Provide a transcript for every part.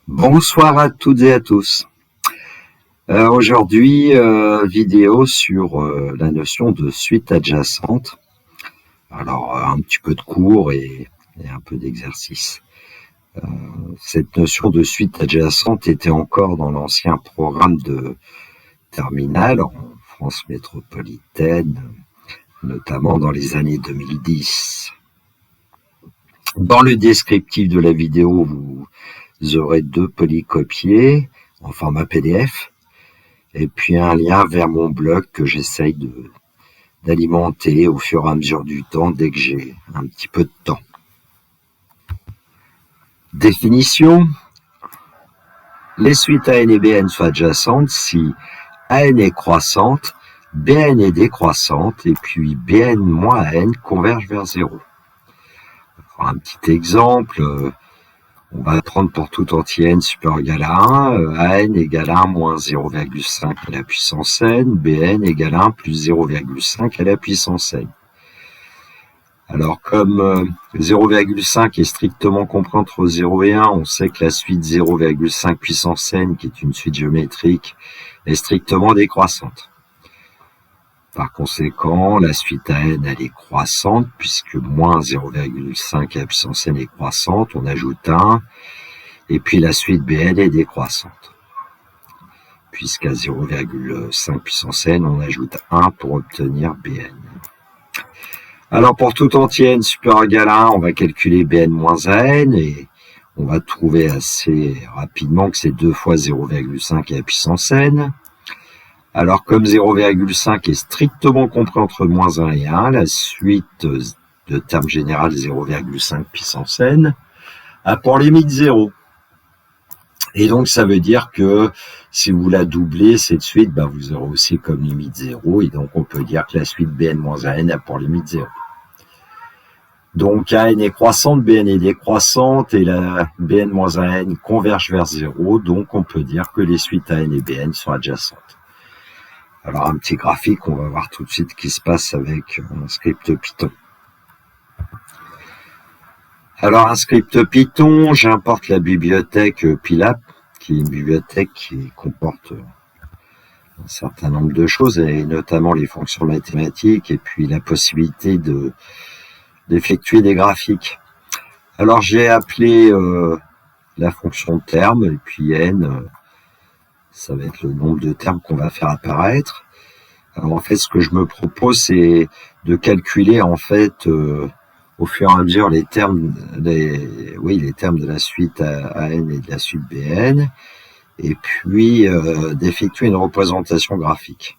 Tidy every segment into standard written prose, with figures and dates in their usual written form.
Bonsoir à toutes et à tous. Aujourd'hui, vidéo sur la notion de suite adjacente. Alors, un petit peu de cours et un peu d'exercice. Cette notion de suite adjacente était encore dans l'ancien programme de terminale en France métropolitaine, notamment dans les années 2010. Dans le descriptif de la vidéo, vous aurez 2 polycopiés en format PDF et puis un lien vers mon blog que j'essaye d'alimenter au fur et à mesure du temps dès que j'ai un petit peu de temps. Définition. Les suites AN et BN sont adjacentes si AN est croissante, BN est décroissante et puis BN moins AN convergent vers 0. Un petit exemple, on va prendre pour tout entier n supérieur égal à 1, AN égale 1 moins 0,5 à la puissance n, BN égale 1 plus 0,5 à la puissance n. Alors comme 0,5 est strictement compris entre 0 et 1, on sait que la suite 0,5 puissance n, qui est une suite géométrique, est strictement décroissante. Par conséquent, la suite AN, elle est croissante, puisque moins 0,5 à la puissance n est croissante, on ajoute 1, et puis la suite BN est décroissante. Puisqu'à 0,5 puissance n, on ajoute 1 pour obtenir BN. Alors pour tout entier n supérieur égal à 1, on va calculer BN moins AN, et on va trouver assez rapidement que c'est 2 fois 0,5 à la puissance n. Alors, comme 0,5 est strictement compris entre moins 1 et 1, la suite de terme général 0,5 puissance n a pour limite 0. Et donc, ça veut dire que si vous la doublez, cette suite, vous aurez aussi comme limite 0. Et donc, on peut dire que la suite Bn moins AN a pour limite 0. Donc, AN est croissante, Bn est décroissante, et la Bn moins AN converge vers 0. Donc, on peut dire que les suites AN et Bn sont adjacentes. Alors, un petit graphique, on va voir tout de suite ce qui se passe avec un script Python. Alors, un script Python, j'importe la bibliothèque Pylap, qui est une bibliothèque qui comporte un certain nombre de choses, et notamment les fonctions mathématiques, et puis la possibilité d'effectuer des graphiques. Alors, j'ai appelé la fonction terme, et puis n, ça va être le nombre de termes qu'on va faire apparaître. Alors en fait, ce que je me propose, c'est de calculer en fait au fur et à mesure les termes de la suite AN et de la suite BN, et puis d'effectuer une représentation graphique.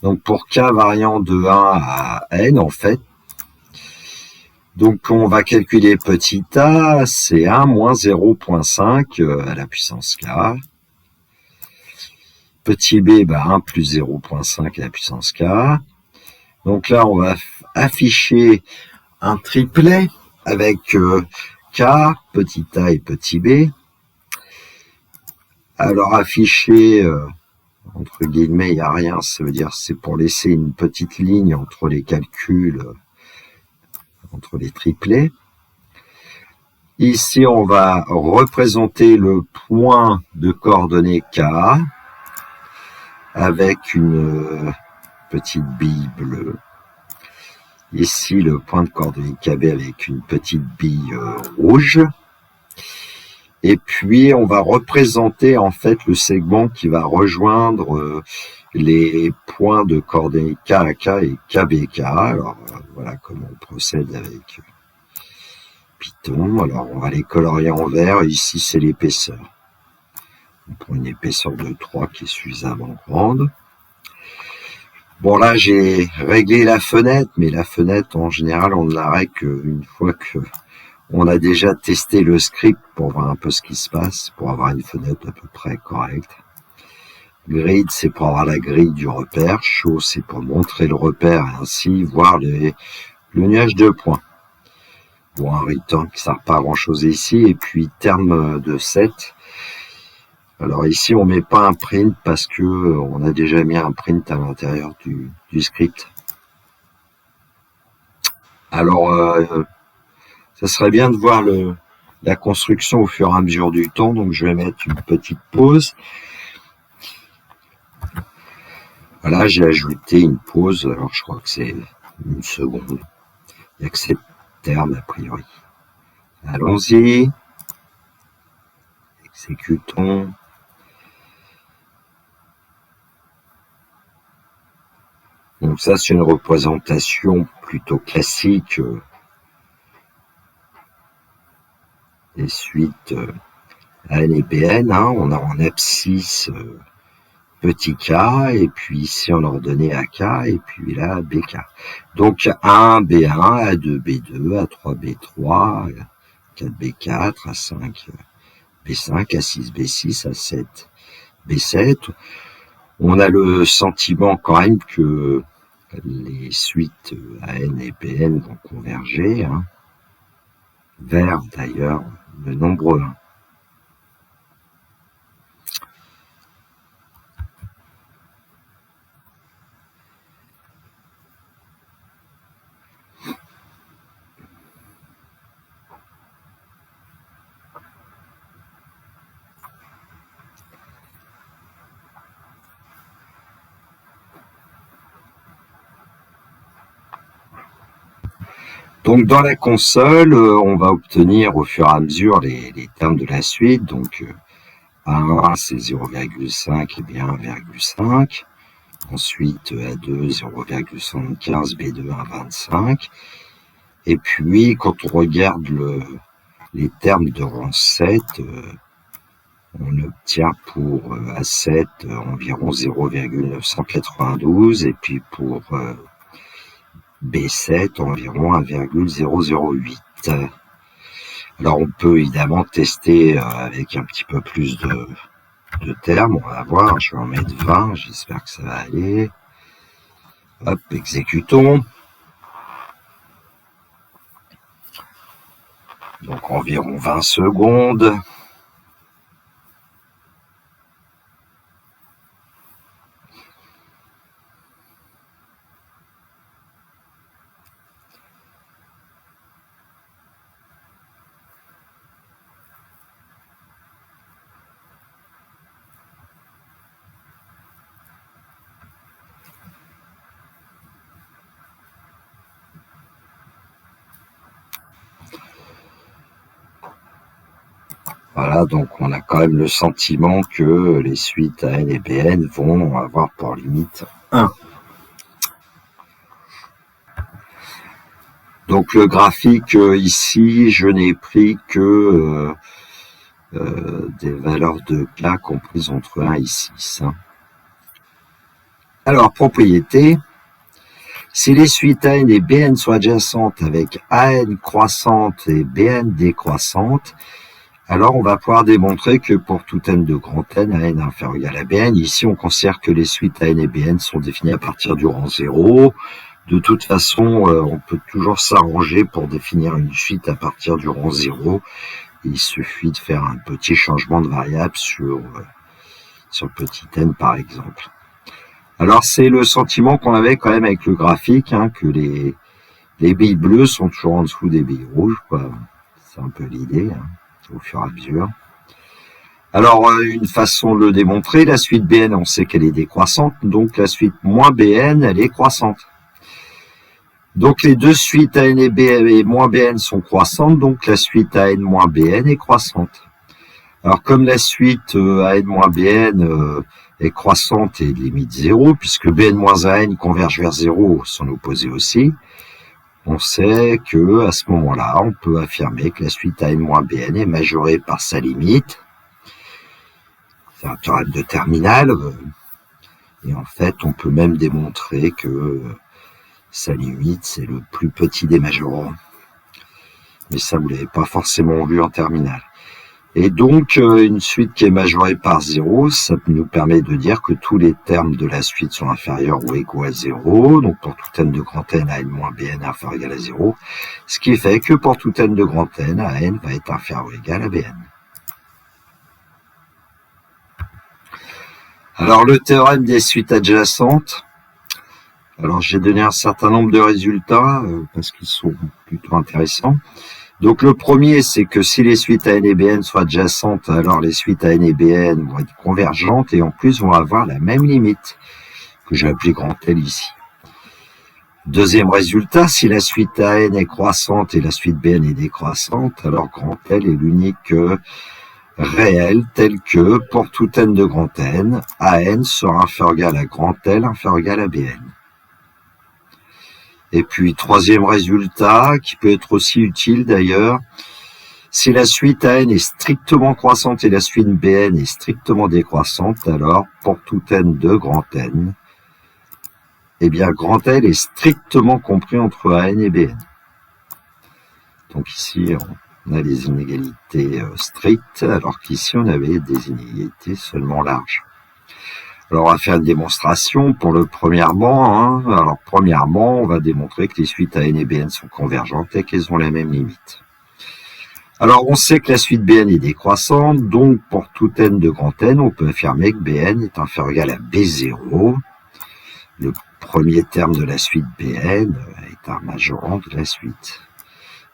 Donc pour k variant de 1 à n, en fait, donc on va calculer petit a, c'est 1 moins 0,5 à la puissance k. Petit b, 1 plus 0,5 à la puissance k. Donc là, on va afficher un triplet avec k, petit a et petit b. Alors afficher, entre guillemets, il n'y a rien, ça veut dire c'est pour laisser une petite ligne entre les calculs, entre les triplets. Ici, on va représenter le point de coordonnées k, avec une petite bille bleue. Ici, le point de coordonnées KB avec une petite bille rouge. Et puis, on va représenter en fait le segment qui va rejoindre les points de coordonnées KAK et KBK. Alors, voilà comment on procède avec Python. Alors, on va les colorier en vert. Ici, c'est l'épaisseur. Pour une épaisseur de 3 qui est suffisamment grande. Bon, là, j'ai réglé la fenêtre, mais la fenêtre, en général, on ne la règle qu'une fois qu'on a déjà testé le script pour voir un peu ce qui se passe, pour avoir une fenêtre à peu près correcte. Grid, c'est pour avoir la grille du repère. Show, c'est pour montrer le repère et ainsi voir le nuage de points. Bon, un return qui ne sert pas à grand-chose ici. Et puis, terme de set. Alors ici, on met pas un print parce que on a déjà mis un print à l'intérieur du script. Alors, ça serait bien de voir la construction au fur et à mesure du temps, donc je vais mettre une petite pause. Voilà, j'ai ajouté une pause, alors je crois que c'est une seconde. Il n'y a que 7 termes a priori. Allons-y. Exécutons. Donc ça, c'est une représentation plutôt classique des suites AN et BN. Hein. On a en abscisse petit k, et puis ici on ordonnée AK, et puis là BK. Donc A1, B1, A2, B2, A3, B3, A4, B4, A5, B5, A6, B6, A7, B7. On a le sentiment quand même que les suites AN et BN vont converger, hein, vers d'ailleurs le nombre 1. Donc dans la console, on va obtenir au fur et à mesure les termes de la suite. Donc A1 c'est 0,5 et bien 1,5. Ensuite A2 0,75, B2 1,25. Et puis quand on regarde les termes de rang 7, on obtient pour A7 environ 0,992 et puis pour B7 environ 1,008. Alors on peut évidemment tester avec un petit peu plus de termes, on va voir, je vais en mettre 20, j'espère que ça va aller. Hop, exécutons. Donc environ 20 secondes. Voilà, donc on a quand même le sentiment que les suites AN et BN vont avoir pour limite 1. Donc le graphique ici, je n'ai pris que des valeurs de K comprises entre 1 et 6. Alors, propriété. Si les suites AN et BN sont adjacentes avec AN croissante et BN décroissante, alors on va pouvoir démontrer que pour tout n de grand N, AN est inférieur ou égal à BN. Ici, on considère que les suites AN et BN sont définies à partir du rang 0. De toute façon, on peut toujours s'arranger pour définir une suite à partir du rang 0. Il suffit de faire un petit changement de variable sur petit n par exemple. Alors c'est le sentiment qu'on avait quand même avec le graphique, hein, que les billes bleues sont toujours en dessous des billes rouges, quoi. C'est un peu l'idée, hein, au fur et à mesure. Alors une façon de le démontrer, la suite BN, on sait qu'elle est décroissante, donc la suite moins BN, elle est croissante. Donc les deux suites AN et moins BN sont croissantes, donc la suite AN moins BN est croissante. Alors comme la suite AN moins BN est croissante et de limite 0, puisque BN moins AN converge vers 0, son opposé aussi, on sait que à ce moment-là, on peut affirmer que la suite AN moins BN est majorée par sa limite. C'est un théorème de terminale, et en fait, on peut même démontrer que sa limite, c'est le plus petit des majorants. Mais ça, vous ne l'avez pas forcément vu en terminale. Et donc, une suite qui est majorée par 0, ça nous permet de dire que tous les termes de la suite sont inférieurs ou égaux à 0. Donc, pour tout n de grand N, AN moins BN est inférieur ou égal à 0. Ce qui fait que pour tout n de grand N, AN va être inférieur ou égal à BN. Alors, le théorème des suites adjacentes. Alors, j'ai donné un certain nombre de résultats parce qu'ils sont plutôt intéressants. Donc le premier, c'est que si les suites AN et BN sont adjacentes, alors les suites AN et BN vont être convergentes et en plus vont avoir la même limite, que j'ai appelée grand L ici. Deuxième résultat, si la suite AN est croissante et la suite BN est décroissante, alors grand L est l'unique réel tel que, pour tout n de grand N, AN sera inférieur égal à grand L, inférieur égal à BN. Et puis, troisième résultat, qui peut être aussi utile d'ailleurs, si la suite AN est strictement croissante et la suite BN est strictement décroissante, alors, pour tout n de grand N, eh bien, grand L est strictement compris entre AN et BN. Donc ici, on a des inégalités strictes, alors qu'ici, on avait des inégalités seulement larges. Alors, on va faire une démonstration pour le premièrement. Alors, premièrement, on va démontrer que les suites AN et BN sont convergentes et qu'elles ont la même limite. Alors, on sait que la suite BN est décroissante, donc pour tout n de grand N, on peut affirmer que BN est inférieur égal à B0. Le premier terme de la suite BN est un majorant de la suite.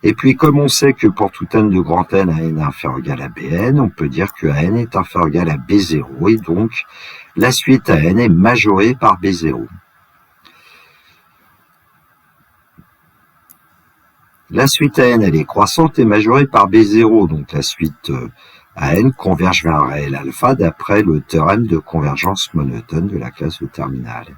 Et puis, comme on sait que pour tout n de grand N, AN est inférieur égal à BN, on peut dire que AN est inférieur égal à B0, et donc la suite AN est majorée par B0. La suite AN, elle est croissante et majorée par B0, donc la suite AN converge vers un réel alpha d'après le théorème de convergence monotone de la classe de terminale.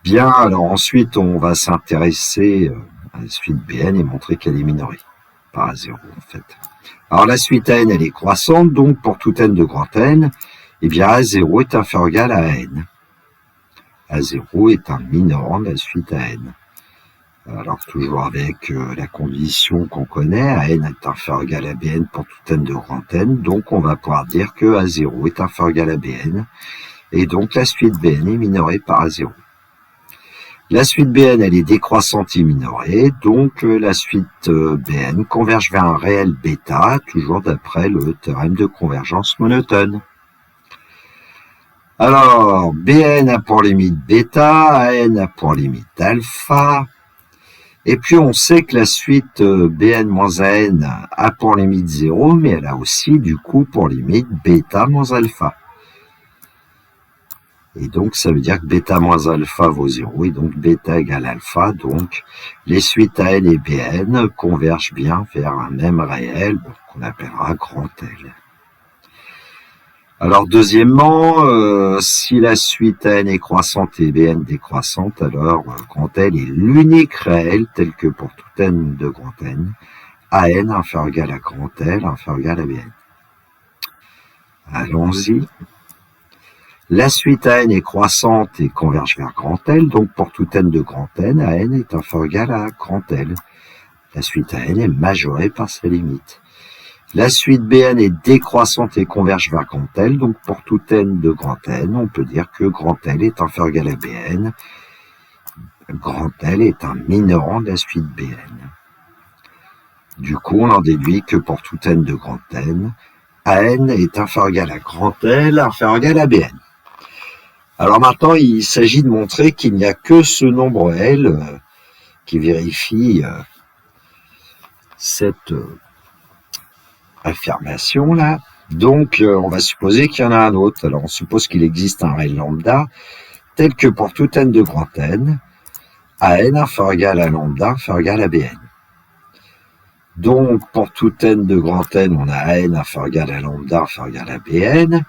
Bien, alors ensuite, on va s'intéresser à la suite BN et montrer qu'elle est minorée par A0 en fait. Alors la suite AN, elle est croissante, donc pour tout n de grand N, eh bien A0 est inférieur égal à AN. A0 est un minorant de la suite AN. Alors toujours avec la condition qu'on connaît, AN est inférieur égal à BN pour tout n de grand N, donc on va pouvoir dire que A0 est inférieur égal à BN, et donc la suite BN est minorée par A0. La suite BN, elle est décroissante et minorée, donc la suite BN converge vers un réel bêta, toujours d'après le théorème de convergence monotone. Alors, BN a pour limite bêta, AN a pour limite alpha, et puis on sait que la suite BN moins AN a pour limite 0, mais elle a aussi du coup pour limite bêta moins alpha. Et donc, ça veut dire que bêta moins alpha vaut 0, et donc bêta égale alpha. Donc, les suites AN et BN convergent bien vers un même réel, qu'on appellera grand L. Alors, deuxièmement, si la suite AN est croissante et BN décroissante, alors grand L est l'unique réel, tel que pour tout n de grand N, AN inférieur égal à grand L, inférieur égal à BN. Allons-y. La suite AN est croissante et converge vers grand L, donc pour tout n de grand N, AN est inférieur égal à grand L. La suite AN est majorée par sa limite. La suite BN est décroissante et converge vers grand L, donc pour tout n de grand N, on peut dire que grand L est inférieur égal à BN. Grand L est un minorant de la suite BN. Du coup, on en déduit que pour tout n de grand N, AN est inférieur égal à grand L, inférieur égal à BN. Alors maintenant, il s'agit de montrer qu'il n'y a que ce nombre L qui vérifie cette affirmation-là. Donc, on va supposer qu'il y en a un autre. Alors, on suppose qu'il existe un réel lambda tel que pour tout n de grand N, AN inférieur égal à lambda inférieur égal à BN. Donc, pour tout n de grand N, on a AN inférieur égal à lambda inférieur égal à BN.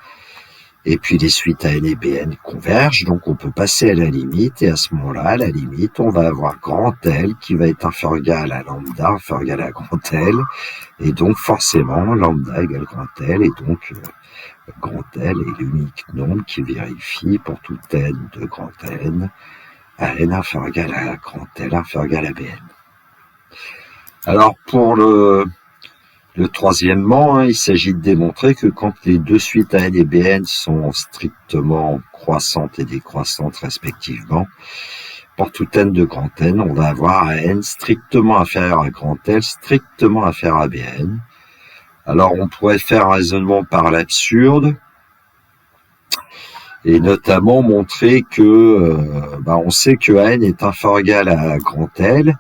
Et puis les suites AN et BN convergent, donc on peut passer à la limite, et à ce moment-là, à la limite, on va avoir grand L qui va être inférieur égal à lambda, inférieur égal à grand L, et donc forcément, lambda égale grand L, et donc grand L est l'unique nombre qui vérifie pour tout n de grand N, AN inférieur égal à grand L, inférieur égal à BN. Alors pour le troisièmement, il s'agit de démontrer que quand les deux suites AN et BN sont strictement croissantes et décroissantes respectivement, pour tout n de grand N, on va avoir AN strictement inférieur à grand L, strictement inférieur à BN. Alors on pourrait faire un raisonnement par l'absurde, et notamment montrer que on sait que AN est inférieur égal à grand L,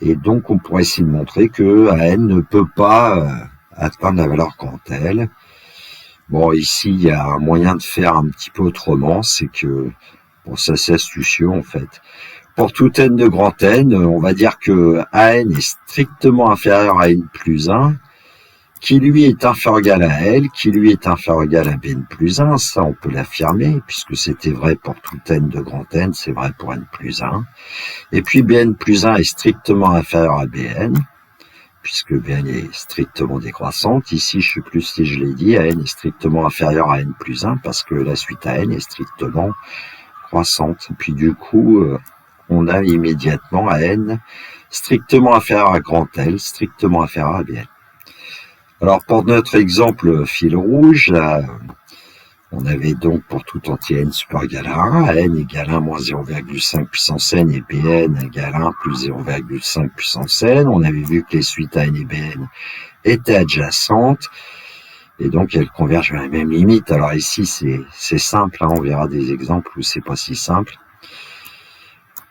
Et donc, on pourrait essayer de montrer que AN ne peut pas atteindre la valeur grand L. Bon, ici, il y a un moyen de faire un petit peu autrement, c'est que, bon, ça c'est astucieux en fait. Pour tout n de grand N, on va dire que AN est strictement inférieur à N plus 1, qui lui est inférieur ou égal à L, qui lui est inférieur ou égal à Bn plus 1, ça on peut l'affirmer, puisque c'était vrai pour tout n de grand N, c'est vrai pour N plus 1. Et puis Bn plus 1 est strictement inférieur à Bn, puisque Bn est strictement décroissante. Ici, je ne sais plus si je l'ai dit, An est strictement inférieur à N plus 1, parce que la suite AN est strictement croissante. Et puis du coup, on a immédiatement AN strictement inférieur à grand L, strictement inférieur à Bn. Alors pour notre exemple fil rouge, là, on avait donc pour tout entier n supérieur égal à 1, n égale 1 moins 0,5 puissance n et bn égale 1 plus 0,5 puissance n. On avait vu que les suites an et bn étaient adjacentes et donc elles convergent vers la même limite. Alors ici c'est simple, hein, on verra des exemples où c'est pas si simple.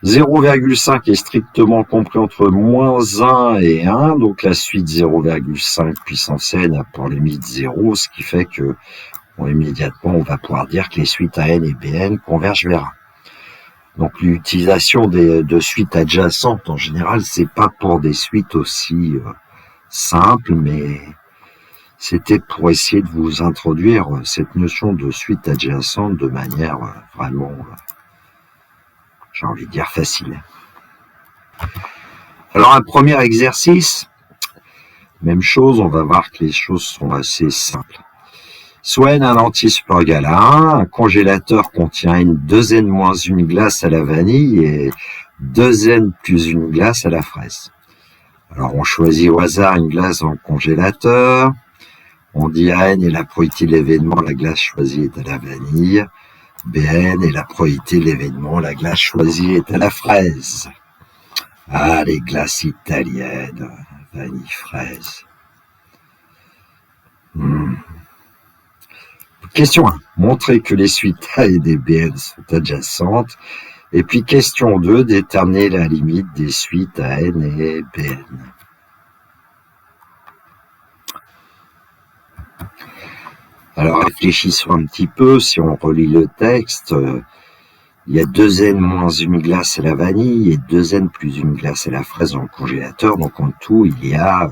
0,5 est strictement compris entre moins 1 et 1, donc la suite 0,5 puissance n a pour limite 0, ce qui fait que immédiatement on va pouvoir dire que les suites AN et BN convergent vers 1. Donc l'utilisation de suites adjacentes en général, c'est pas pour des suites aussi simples, mais c'était pour essayer de vous introduire cette notion de suite adjacente de manière vraiment, j'ai envie de dire, facile. Alors un premier exercice, même chose, on va voir que les choses sont assez simples. Soit n un entier supérieur égal à 1, un congélateur contient n 2n moins une glace à la vanille et 2n plus une glace à la fraise. Alors on choisit au hasard une glace dans le congélateur, on dit AN est la probabilité de l'événement, la glace choisie est à la vanille, BN est la probabilité de l'événement, la glace choisie est à la fraise. Ah, les glaces italiennes, vanille, fraise. Question 1. Montrer que les suites A et des BN sont adjacentes. Et puis question 2. Déterminer la limite des suites AN et BN. Alors réfléchissons un petit peu. Si on relit le texte, il y a 2n moins une glace à la vanille et 2n plus une glace à la fraise dans le congélateur. Donc en tout, il y a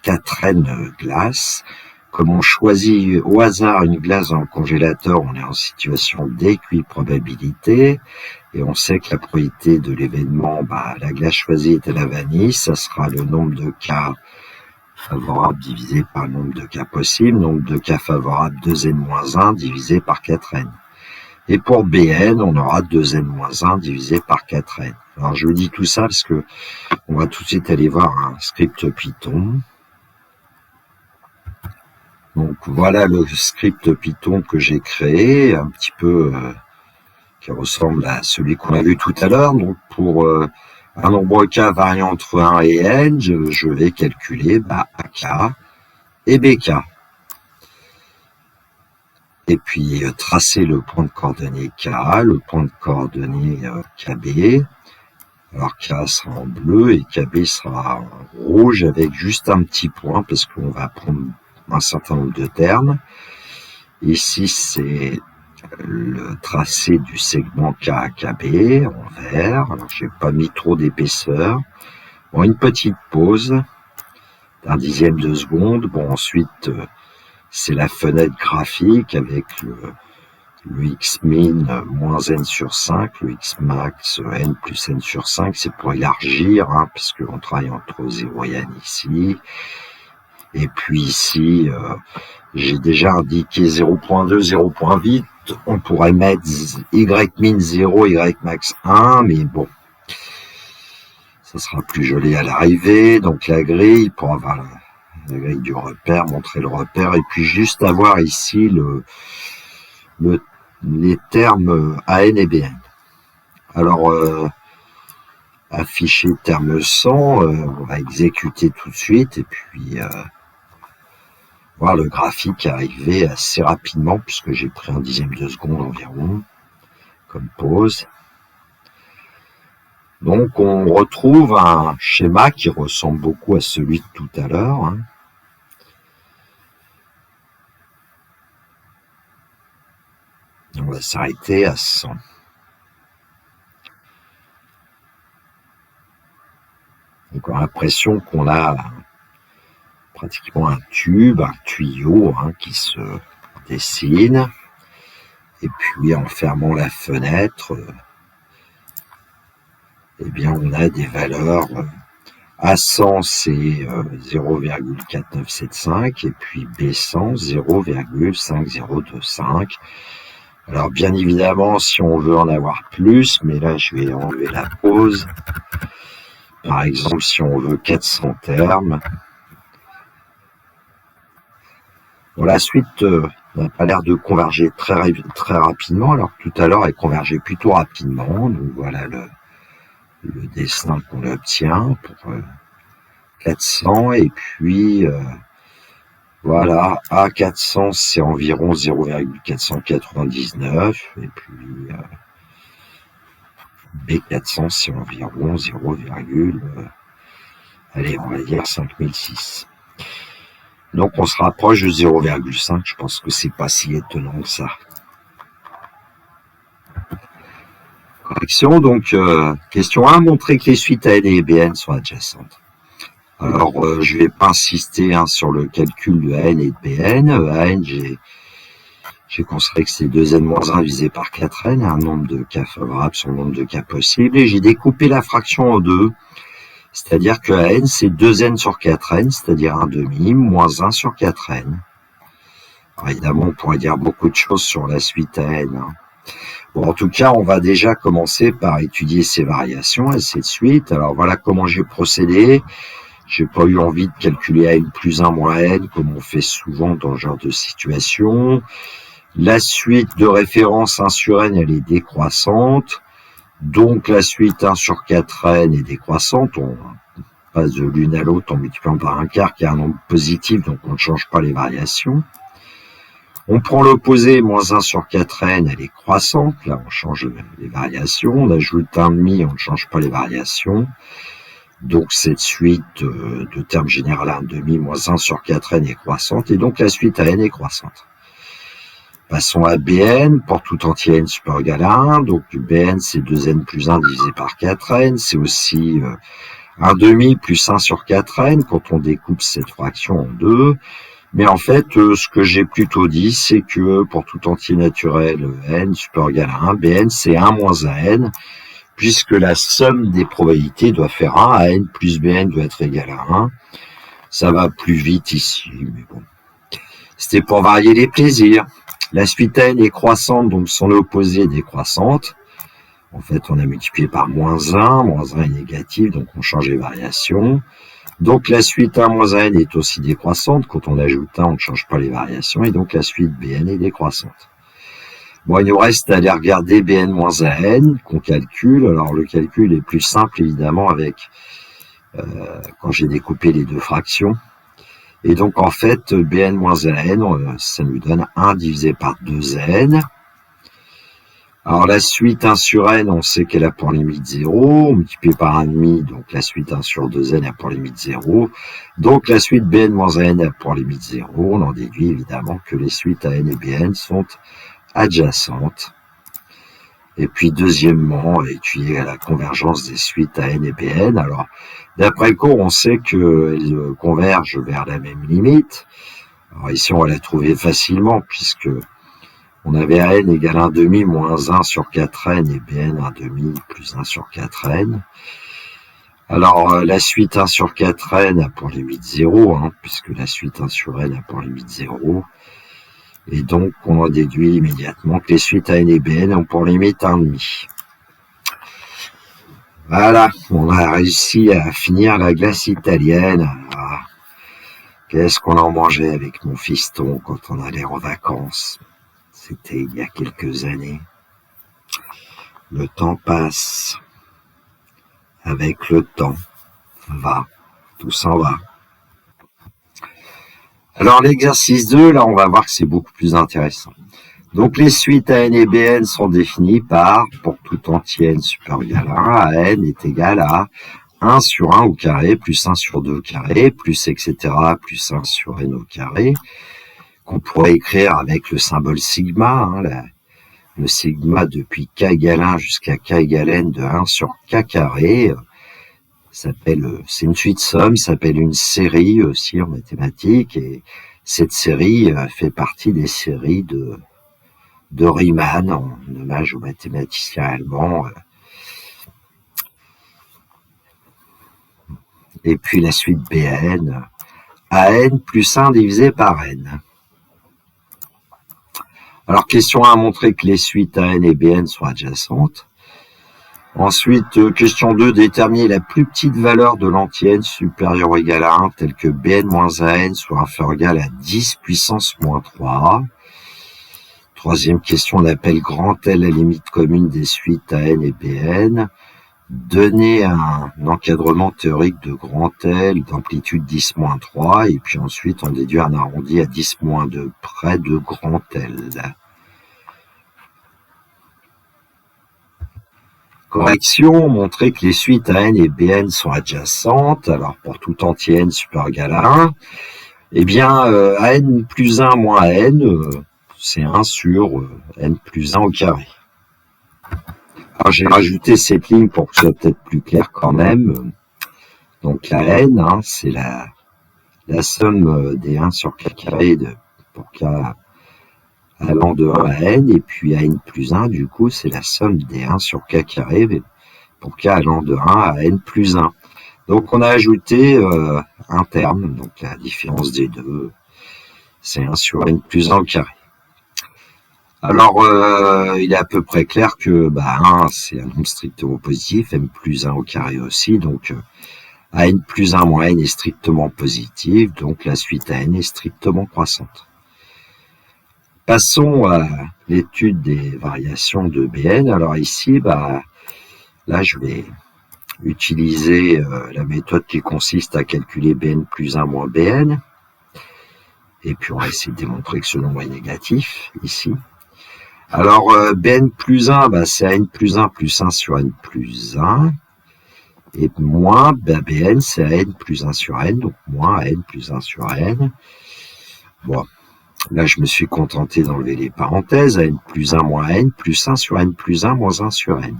4n glaces. Comme on choisit au hasard une glace dans le congélateur, on est en situation d'équiprobabilité et on sait que la probabilité de l'événement, la glace choisie est à la vanille, ça sera le nombre de cas favorables divisé par le nombre de cas possibles, nombre de cas favorables 2n-1 divisé par 4n. Et pour Bn, on aura 2n-1 divisé par 4n. Alors je vous dis tout ça parce que on va tout de suite aller voir un script Python. Donc voilà le script Python que j'ai créé, un petit peu qui ressemble à celui qu'on a vu tout à l'heure. Donc pour un nombre k variant entre 1 et n, je vais calculer AK et BK. Et puis tracer le point de coordonnées K, le point de coordonnées KB. Alors K sera en bleu et KB sera en rouge avec juste un petit point parce qu'on va prendre un certain nombre de termes. Ici, c'est le tracé du segment KKB en vert. Alors, j'ai pas mis trop d'épaisseur. Bon, une petite pause d'un dixième de seconde. Bon, ensuite, c'est la fenêtre graphique avec le x-min moins n sur 5, le x-max n plus n sur 5. C'est pour élargir, hein, parce qu'on travaille entre 0 et n ici. Et puis ici, j'ai déjà indiqué 0.2, 0.8. On pourrait mettre y-min 0, y-max 1, mais bon, ça sera plus joli à l'arrivée. Donc la grille, pour avoir la grille du repère, montrer le repère, et puis juste avoir ici les termes AN et BN. Alors, afficher terme 100, on va exécuter tout de suite, et puis voir le graphique arriver assez rapidement, puisque j'ai pris un dixième de seconde environ, comme pause. Donc on retrouve un schéma qui ressemble beaucoup à celui de tout à l'heure, hein. On va s'arrêter à 100. Donc on a l'impression qu'on a pratiquement un tube, un tuyau, hein, qui se dessine. Et puis en fermant la fenêtre, eh bien on a des valeurs. A 100 c'est 0,4975 et puis B100 0,5025. Alors bien évidemment si on veut en avoir plus, mais là je vais enlever la pause. Par exemple si on veut 400 termes. Bon, la suite n'a pas l'air de converger très rapidement, alors que tout à l'heure elle convergeait plutôt rapidement. Donc voilà le dessin qu'on obtient pour 400 et puis voilà, A400 c'est environ 0,499 et puis B400 c'est environ 0, allez on va dire 5006. Donc on se rapproche de 0,5, je pense que c'est pas si étonnant que ça. Correction, donc question 1, montrer que les suites AN et BN sont adjacentes. Alors je vais pas insister sur le calcul de AN et de BN. AN, j'ai considéré que c'est 2n-1 divisé par 4n, un nombre de cas favorables sur le nombre de cas possibles, et j'ai découpé la fraction en deux. C'est-à-dire que AN, c'est 2n sur 4n, c'est-à-dire 1 demi, moins 1 sur 4n. Alors évidemment, on pourrait dire beaucoup de choses sur la suite AN. Hein. Bon, en tout cas, on va déjà commencer par étudier ces variations, ainsi de suite. Alors voilà comment j'ai procédé. J'ai pas eu envie de calculer AN plus 1 moins N, comme on fait souvent dans ce genre de situation. La suite de référence 1 sur N, elle est décroissante. Donc la suite 1 sur 4n est décroissante, on passe de l'une à l'autre en multipliant par un quart qui est un nombre positif, donc on ne change pas les variations. On prend l'opposé, moins 1 sur 4n, elle est croissante, là on change les variations, on ajoute un demi, on ne change pas les variations. Donc cette suite de termes général 1 demi, moins 1 sur 4n est croissante, et donc la suite à n est croissante. Passons à Bn, pour tout entier n supérieur égal à 1, donc Bn c'est 2n plus 1 divisé par 4n, c'est aussi 1 demi plus 1 sur 4n quand on découpe cette fraction en deux. Mais en fait, ce que j'ai plutôt dit, c'est que pour tout entier naturel n supérieur égal à 1, Bn c'est 1 moins 1n, puisque la somme des probabilités doit faire 1, à n plus Bn doit être égal à 1. Ça va plus vite ici, mais bon. C'était pour varier les plaisirs. La suite n est croissante, donc son opposé est décroissante. En fait, on a multiplié par moins 1 est négatif, donc on change les variations. Donc la suite 1 moins 1n est aussi décroissante, quand on ajoute 1, on ne change pas les variations, et donc la suite Bn est décroissante. Bon, il nous reste à aller regarder Bn moins 1n, qu'on calcule. Alors le calcul est plus simple, évidemment, avec quand j'ai découpé les deux fractions. Et donc, en fait, Bn moins 1n, ça nous donne 1 divisé par 2n. Alors, la suite 1 sur n, on sait qu'elle a pour limite 0. Multiplié par 1,5, donc la suite 1 sur 2n a pour limite 0. Donc, la suite Bn moins 1n a pour limite 0. On en déduit évidemment que les suites à n et Bn sont adjacentes. Et puis, deuxièmement, étudier la convergence des suites à n et Bn. Alors, d'après le cours, on sait qu'elles convergent vers la même limite. Alors ici, on va la trouver facilement, puisque on avait AN égale 1 demi moins 1 sur 4n et Bn 1 demi plus 1 sur 4n. Alors, la suite 1 sur 4n a pour limite 0, hein, puisque la suite 1 sur n a pour limite 0. Et donc, on en déduit immédiatement que les suites AN et Bn ont pour limite 1 demi. Voilà, on a réussi à finir la glace italienne. Ah, qu'est-ce qu'on en mangeait avec mon fiston quand on allait en vacances. C'était il y a quelques années. Le temps passe. Avec le temps, va. Tout s'en va. Alors l'exercice 2, là on va voir que c'est beaucoup plus intéressant. Donc les suites AN et BN sont définies par, pour tout entier n supérieur ou égal à 1, AN est égal à 1 sur 1 au carré, plus 1 sur 2 au carré, plus etc., plus 1 sur n au carré, qu'on pourrait écrire avec le symbole sigma, le sigma depuis k égale 1 jusqu'à k égale n de 1 sur k carré, c'est une suite somme, s'appelle une série aussi en mathématiques, et cette série fait partie des séries de Riemann, en hommage au mathématicien allemand. Et puis la suite Bn, AN plus 1 divisé par n. Alors, question 1, montrer que les suites AN et Bn sont adjacentes. Ensuite, question 2, déterminer la plus petite valeur de l'entier n supérieure ou égale à 1, telle que Bn moins AN soit inférieur ou égal à 10 puissance moins 3. Troisième question, on appelle grand L la limite commune des suites AN et Bn. Donner un encadrement théorique de grand L d'amplitude 10-3, et puis ensuite on déduit un arrondi à 10-2 près de grand L. Correction, montrer que les suites AN et Bn sont adjacentes. Alors pour tout entier n supérieur ou égal à 1, eh bien AN plus 1 moins AN, c'est 1 sur n plus 1 au carré. Alors j'ai rajouté cette ligne pour que ce soit peut-être plus clair quand même. Donc la n, c'est la somme des 1 sur k carré pour k allant de 1 à n, et puis n plus 1, du coup, c'est la somme des 1 sur k carré pour k allant de 1 à n plus 1. Donc on a ajouté un terme, donc la différence des deux, c'est 1 sur n plus 1 au carré. Alors, il est à peu près clair que 1, c'est un nombre strictement positif, n plus 1 au carré aussi, donc n plus 1 moins n est strictement positif, donc la suite à n est strictement croissante. Passons à l'étude des variations de Bn. Alors ici, là je vais utiliser la méthode qui consiste à calculer Bn plus 1 moins Bn, et puis on va essayer de démontrer que ce nombre est négatif, ici. Alors, Bn plus 1, c'est n plus 1 plus 1 sur n plus 1. Et moins, Bn, c'est n plus 1 sur n, donc moins n plus 1 sur n. Bon, là, je me suis contenté d'enlever les parenthèses, n plus 1 moins n, plus 1 sur n plus 1 moins 1 sur n.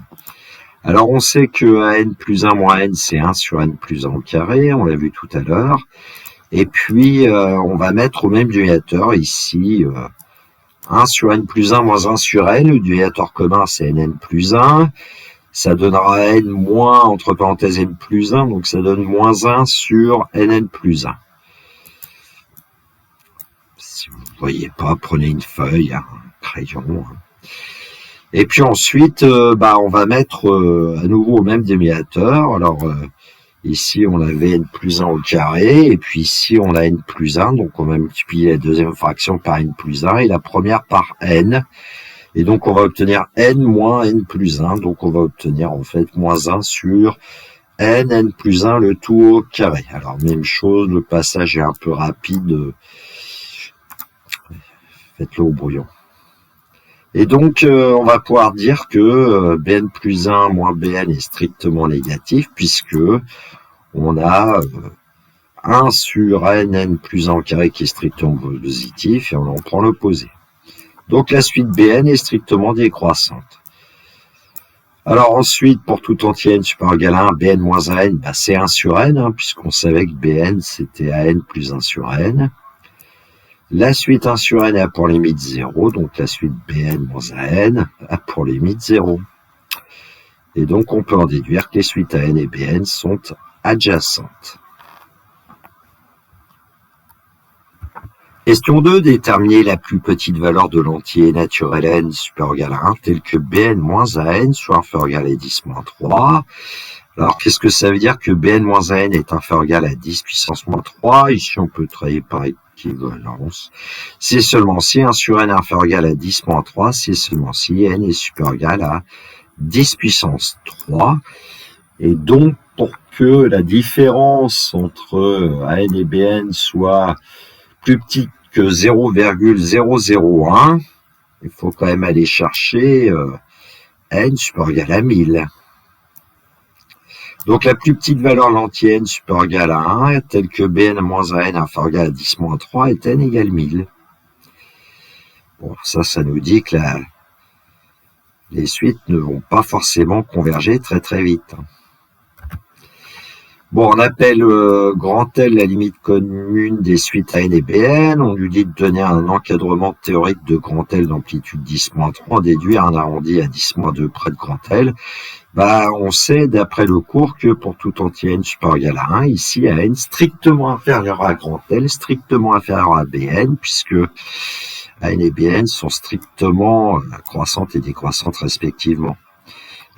Alors, on sait que n plus 1 moins n, c'est 1 sur n plus 1 au carré, on l'a vu tout à l'heure. Et puis, on va mettre au même dénominateur ici 1 sur n plus 1 moins 1 sur n, le dénominateur commun c'est nn plus 1, ça donnera n moins, entre parenthèses, n plus 1, donc ça donne moins 1 sur nn plus 1. Si vous ne voyez pas, prenez une feuille, un crayon. Et puis ensuite, on va mettre à nouveau au même dénominateur. Alors, ici, on avait n plus 1 au carré, et puis ici, on a n plus 1, donc on va multiplier la deuxième fraction par n plus 1, et la première par n, et donc on va obtenir n moins n plus 1, donc on va obtenir en fait moins 1 sur n plus 1, le tout au carré. Alors, même chose, le passage est un peu rapide, faites-le au brouillon. Et donc, on va pouvoir dire que Bn plus 1 moins Bn est strictement négatif, puisque on a 1 sur n plus 1 au carré qui est strictement positif, et on en prend l'opposé. Donc, la suite Bn est strictement décroissante. Alors ensuite, pour tout entier n supérieur ou égal à 1, Bn moins 1n, c'est 1 sur n, puisqu'on savait que Bn, c'était an plus 1 sur n. La suite 1 sur n a pour limite 0, donc la suite Bn moins 1n a pour limite 0. Et donc on peut en déduire que les suites an et Bn sont adjacentes. Question 2, déterminer la plus petite valeur de l'entier naturel n supérieur ou égal à 1, tel que Bn moins an soit inférieur ou égal à 10 moins 3. Alors, qu'est-ce que ça veut dire que Bn moins an est inférieur ou égal à 10 puissance moins 3? Ici, on peut travailler par équivalence. C'est seulement si 1 sur n est inférieur ou égal à 10 moins 3, c'est seulement si n est supérieur ou égal à 10 puissance 3. Et donc, pour que la différence entre an et Bn soit plus petite que 0,001, il faut quand même aller chercher n supérieur égal à 1000. Donc la plus petite valeur lentille n supérieur égal à 1, telle que bn moins 1n inférieur égal à 10 moins 3 est n égale 1000. Bon, ça nous dit que les suites ne vont pas forcément converger très très vite. Bon, on appelle grand L la limite commune des suites AN et BN. On lui dit de donner un encadrement théorique de grand L d'amplitude 10-3, on déduit un arrondi à 10-2 près de grand L. On sait d'après le cours que pour tout entier n supérieur égal à 1, ici à n strictement inférieur à grand L, strictement inférieur à Bn, puisque AN et Bn sont strictement croissantes et décroissantes respectivement.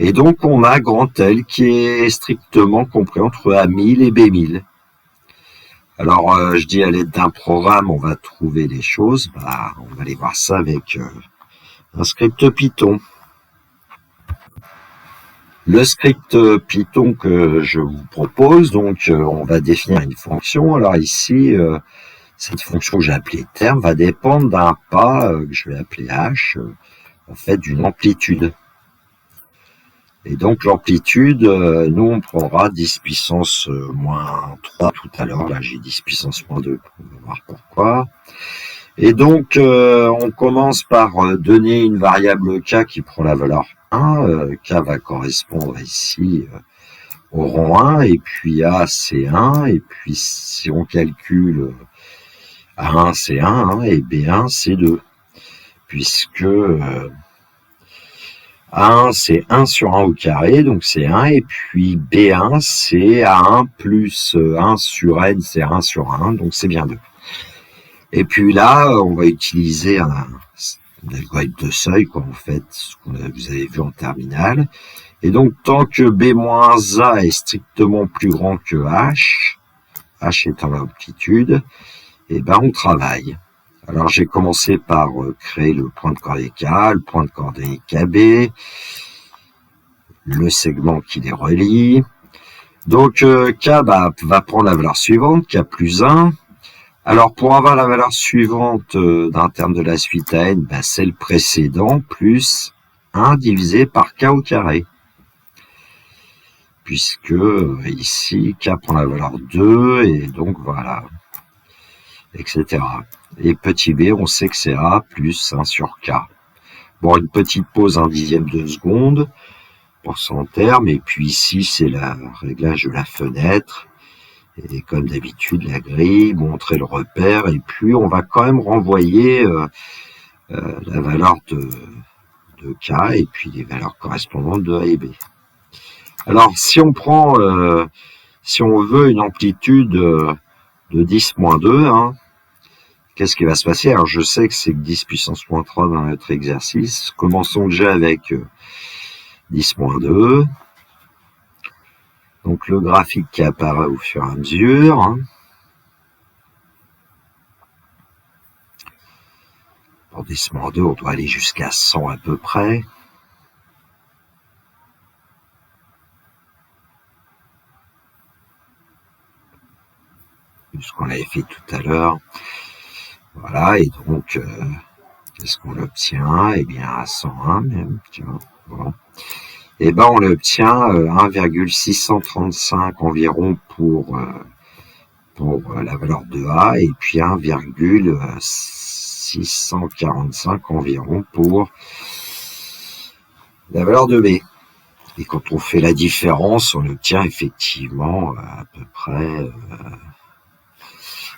Et donc, on a grand L qui est strictement compris entre A1000 et B1000. Alors, je dis à l'aide d'un programme, on va trouver les choses. On va aller voir ça avec un script Python. Le script Python que je vous propose, donc, on va définir une fonction. Alors ici, cette fonction que j'ai appelée terme va dépendre d'un pas que je vais appeler h, en fait, d'une amplitude. Et donc l'amplitude, nous on prendra 10 puissance moins 3 tout à l'heure, là j'ai 10 puissance moins 2, on va voir pourquoi. Et donc on commence par donner une variable k qui prend la valeur 1, k va correspondre ici au rang 1, et puis a c'est 1, et puis si on calcule A1 c'est 1, et B1 c'est 2, puisque A1, c'est 1 sur 1 au carré, donc c'est 1, et puis B1, c'est A1 plus 1 sur N, c'est 1 sur 1, donc c'est bien 2. Et puis là, on va utiliser un algorithme de seuil, quoi, en fait, ce que vous avez vu en terminale. Et donc, tant que B-A est strictement plus grand que H étant l'amplitude, on travaille. Alors, j'ai commencé par créer le point de coordonnée K, le point de coordonnée KB, le segment qui les relie. Donc, K va prendre la valeur suivante, K plus 1. Alors, pour avoir la valeur suivante d'un terme de la suite à n, c'est le précédent plus 1 divisé par K au carré. Puisque ici, K prend la valeur 2, et donc voilà, etc. Et petit b, on sait que c'est A plus 1 sur K. Bon, une petite pause, 1/10 de seconde pour son terme. Et puis ici, c'est le réglage de la fenêtre. Et comme d'habitude, la grille, montrer le repère. Et puis, on va quand même renvoyer la valeur de K et puis les valeurs correspondantes de A et B. Alors, si on prend, si on veut une amplitude de 10-2, qu'est-ce qui va se passer? Alors, je sais que c'est 10 puissance moins 3 dans notre exercice. Commençons déjà avec 10-2. Donc, le graphique qui apparaît au fur et à mesure. Pour 10-2, on doit aller jusqu'à 100 à peu près. Ce qu'on avait fait tout à l'heure. Voilà, et donc, qu'est-ce qu'on obtient? Eh bien, à 101 même, tiens, bon. Eh ben, on obtient 1,635 environ pour la valeur de A, et puis 1,645 environ pour la valeur de B. Et quand on fait la différence, on obtient effectivement à peu près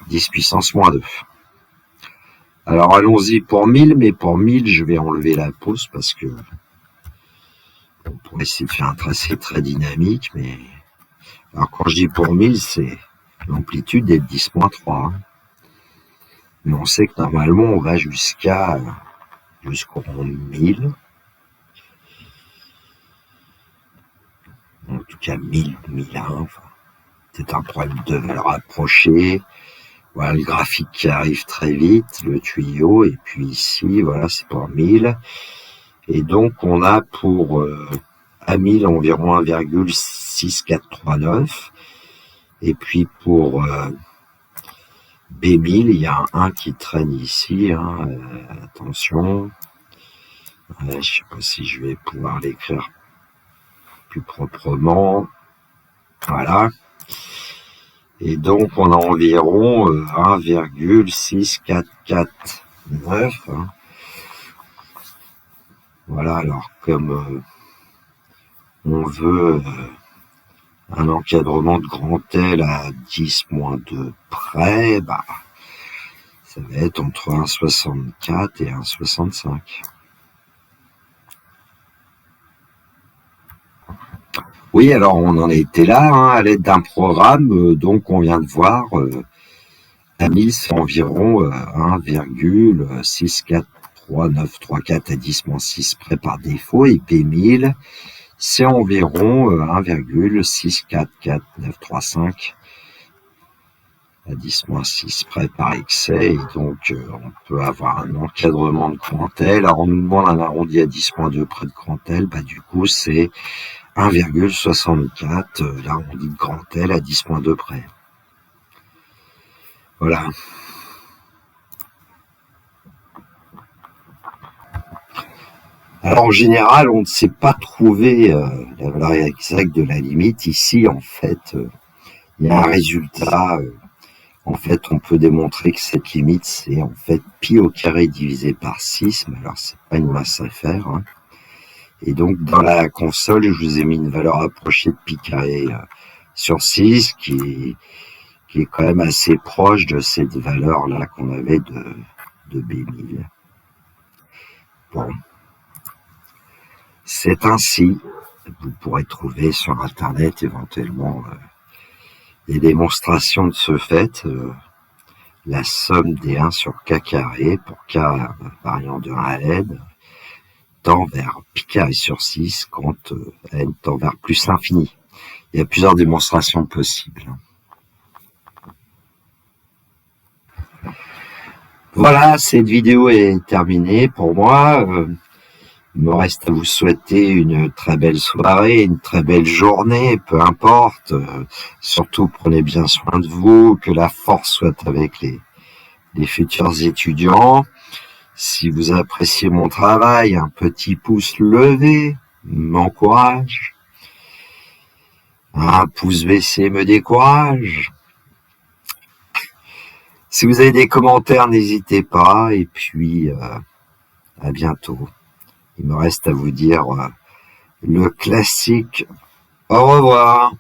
10 puissance moins 2. Alors allons-y pour 1000, mais pour 1000, je vais enlever la pause parce que on pourrait essayer de faire un tracé très dynamique, mais alors quand je dis pour 1000, c'est l'amplitude est de 10-3. Mais on sait que normalement, on va jusqu'au rang 1000. En tout cas, 1000, 1001. Enfin, c'est un problème de valeur approchée. Voilà le graphique qui arrive très vite, le tuyau, et puis ici, voilà, c'est pour 1000. Et donc, on a pour à 1000 environ 1,6439. Et puis pour B1000, il y a un 1 qui traîne ici, attention. Ouais, je sais pas si je vais pouvoir l'écrire plus proprement. Voilà. Et donc, on a environ 1,6449. Hein. Voilà, alors comme on veut un encadrement de grand L à 10-2 près, bah, ça va être entre 1,64 et 1,65. Oui, alors on en était là, hein, à l'aide d'un programme, donc on vient de voir, AMIL, c'est environ 1,643,934 à 10-6 près par défaut, et P1000, c'est environ 1,644,935 à 10-6 près par excès, et donc on peut avoir un encadrement de grand L. Alors on nous demande un arrondi à 10-2 près de grand L, bah du coup c'est 1,64 l'arrondi de grand L à 10-2 près. Voilà. Alors en général, on ne sait pas trouver la valeur exacte de la limite. Ici, en fait, il y a un résultat. En fait, on peut démontrer que cette limite, c'est en fait pi au carré divisé par 6. Mais alors, c'est pas une masse à faire. Hein. Et donc, dans la console, je vous ai mis une valeur approchée de pi carré sur 6, qui est quand même assez proche de cette valeur-là qu'on avait de B1000. Bon. C'est ainsi, vous pourrez trouver sur Internet éventuellement des démonstrations de ce fait, la somme des 1 sur k carré pour k variant de 1 à n tend vers pi carré sur 6 quand n tend vers plus l'infini. Il y a plusieurs démonstrations possibles. Voilà, cette vidéo est terminée pour moi. Il me reste à vous souhaiter une très belle soirée, une très belle journée, peu importe. Surtout, prenez bien soin de vous, que la force soit avec les futurs étudiants. Si vous appréciez mon travail, un petit pouce levé m'encourage. Un pouce baissé me décourage. Si vous avez des commentaires, n'hésitez pas. Et puis, à bientôt. Il me reste à vous dire le classique au revoir.